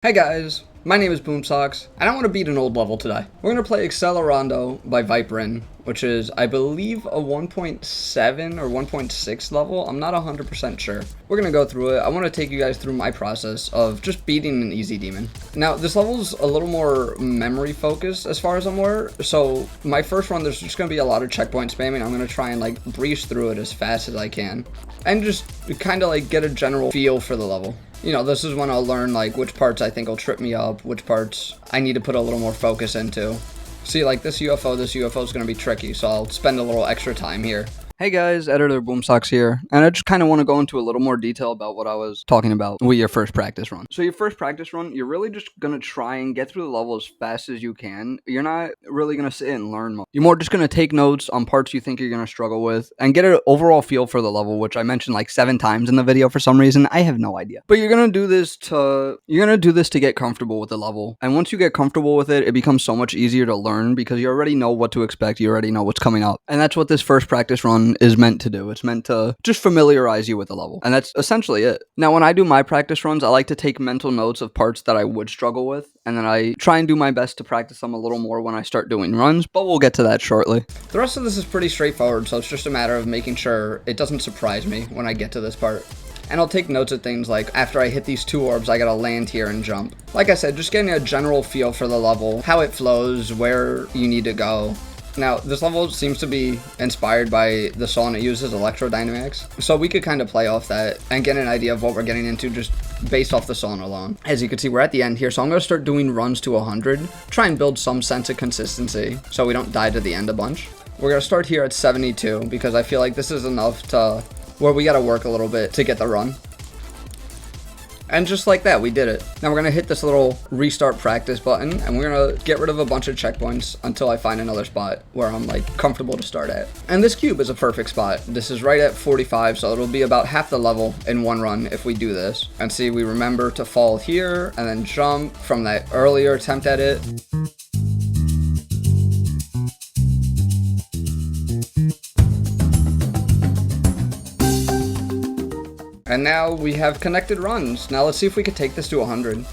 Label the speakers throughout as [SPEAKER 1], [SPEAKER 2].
[SPEAKER 1] Hey guys, my name is Boomsocks, and I want to beat an old level today. We're going to play Accelerando by Viperin, which is, I believe, a 1.7 or 1.6 level. I'm not 100% sure. We're going to go through it. I want to take you guys through my process of just beating an easy demon. Now, this level's a little more memory focused as far as I'm aware, so my first run, there's just going to be a lot of checkpoint spamming. I'm going to try and like breeze through it as fast as I can, and just kind of like get a general feel for the level. You know, this is when I'll learn, like, which parts I think will trip me up, which parts I need to put a little more focus into. See, like, this UFO is going to be tricky, so I'll spend a little extra time here. Hey guys, Editor Boomsocks here, and I just kind of want to go into a little more detail about what I was talking about with your first practice run. So your first practice run, you're really just going to try and get through the level as fast as you can. You're not really going to sit and learn much. You're more just going to take notes on parts you think you're going to struggle with and get an overall feel for the level, which I mentioned like 7 times in the video for some reason. I have no idea. But you're going to do this to get comfortable with the level. And once you get comfortable with it, it becomes so much easier to learn because you already know what to expect. You already know what's coming up. And that's what this first practice run is meant to do. It's meant to just familiarize you with the level, and that's essentially it. Now, when I do my practice runs, I like to take mental notes of parts that I would struggle with, and then I try and do my best to practice them a little more when I start doing runs, but we'll get to that shortly. The rest of this is pretty straightforward, so it's just a matter of making sure it doesn't surprise me when I get to this part. And I'll take notes of things like, after I hit these 2 orbs, I gotta land here and jump. Like I said, just getting a general feel for the level, how it flows, where you need to go. Now, this level seems to be inspired by the song it uses, Electrodynamics, so we could kind of play off that and get an idea of what we're getting into just based off the song alone. As you can see, we're at the end here, so I'm going to start doing runs to 100, try and build some sense of consistency so we don't die to the end a bunch. We're going to start here at 72 because I feel like this is enough to where we got to work a little bit to get the run. And just like that, we did it. Now we're going to hit this little restart practice button, and we're going to get rid of a bunch of checkpoints until I find another spot where I'm like comfortable to start at. And this cube is a perfect spot. This is right at 45, so it'll be about half the level in one run if we do this. And see, we remember to fall here and then jump from that earlier attempt at it. And now we have connected runs. Now let's see if we could take this to 100.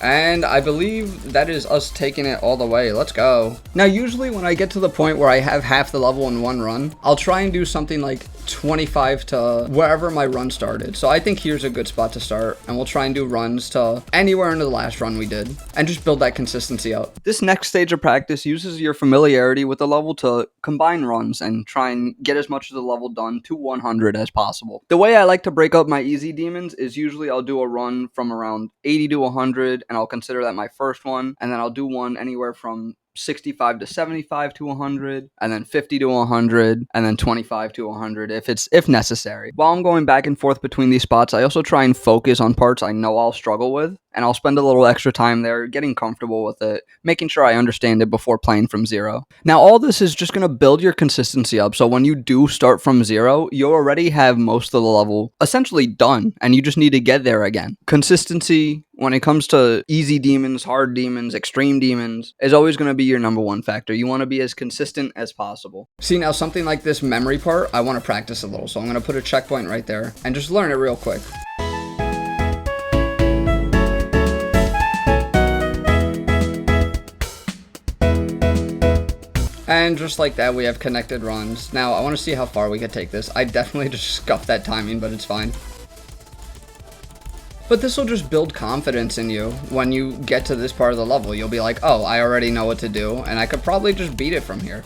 [SPEAKER 1] And I believe that is us taking it all the way. Let's go. Now, usually when I get to the point where I have half the level in one run, I'll try and do something like 25 to wherever my run started. So I think here's a good spot to start, and we'll try and do runs to anywhere into the last run we did and just build that consistency up. This next stage of practice uses your familiarity with the level to combine runs and try and get as much of the level done to 100 as possible. The way I like to break up my easy demons is usually I'll do a run from around 80 to 100, and I'll consider that my first one, and then I'll do one anywhere from 65 to 75 to 100, and then 50 to 100, and then 25 to 100 if necessary. While I'm going back and forth between these spots, I also try and focus on parts I know I'll struggle with, and I'll spend a little extra time there getting comfortable with it, making sure I understand it before playing from zero. Now, all this is just going to build your consistency up, so when you do start from zero, you already have most of the level essentially done, and you just need to get there again. Consistency, when it comes to easy demons, hard demons, extreme demons, is always going to be your number one factor. You want to be as consistent as possible. See, now something like this memory part, I want to practice a little, so I'm going to put a checkpoint right there and just learn it real quick. And just like that, we have connected runs. Now, I want to see how far we could take this. I definitely just scuffed that timing, but it's fine. But this will just build confidence in you when you get to this part of the level. You'll be like, oh, I already know what to do, and I could probably just beat it from here.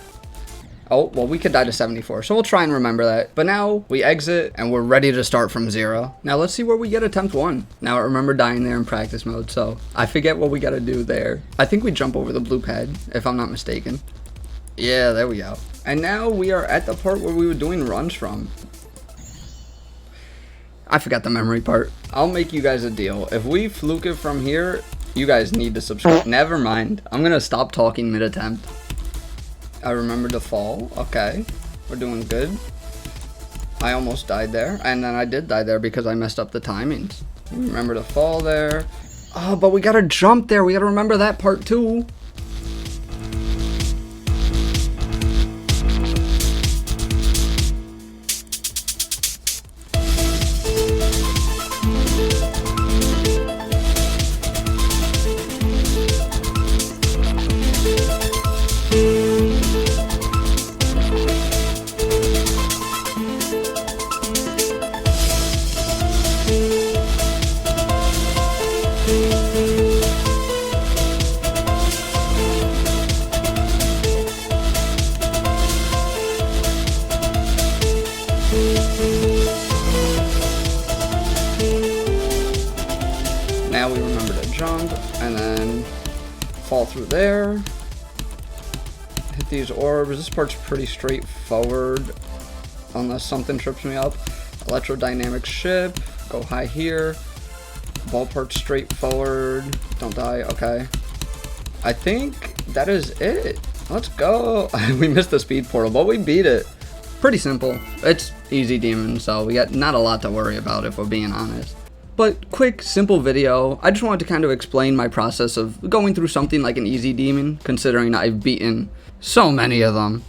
[SPEAKER 1] Oh, well, we could die to 74, so we'll try and remember that. But now we exit, and we're ready to start from zero. Now let's see where we get attempt 1. Now I remember dying there in practice mode, so I forget what we gotta do there. I think we jump over the blue pad, if I'm not mistaken. Yeah, there we go. And now we are at the part where we were doing runs from. I forgot the memory part. I'll make you guys a deal. If we fluke it from here, you guys need to subscribe. Never mind. I'm gonna stop talking mid-attempt. I remembered to fall. Okay. We're doing good. I almost died there. And then I did die there because I messed up the timings. Remember to fall there. Oh, but we gotta jump there. We gotta remember that part too. jump, and then fall through there. Hit these orbs. This part's pretty straightforward, unless something trips me up. Electrodynamic ship. Go high here. Ball part straightforward. Don't die. Okay. I think that is it. Let's go. We missed the speed portal, but we beat it. Pretty simple. It's easy demon, so we got not a lot to worry about if we're being honest. But quick, simple video. I just wanted to kind of explain my process of going through something like an easy demon, considering I've beaten so many of them.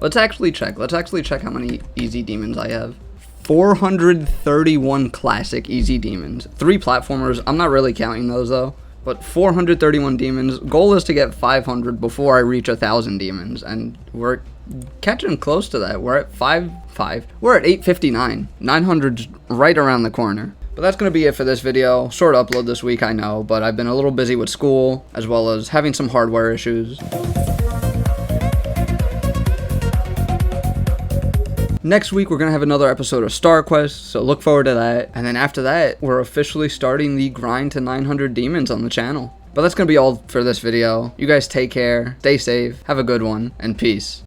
[SPEAKER 1] Let's actually check. Let's actually check how many easy demons I have. 431 classic easy demons. 3 platformers. I'm not really counting those though. But 431 demons. Goal is to get 500 before I reach 1,000 demons, and we're catching close to that. We're at 5. We're at 859. 900's right around the corner. But that's going to be it for this video. Short upload this week, I know, but I've been a little busy with school, as well as having some hardware issues. Next week, we're going to have another episode of Star Quest, so look forward to that. And then after that, we're officially starting the grind to 900 demons on the channel. But that's going to be all for this video. You guys take care, stay safe, have a good one, and peace.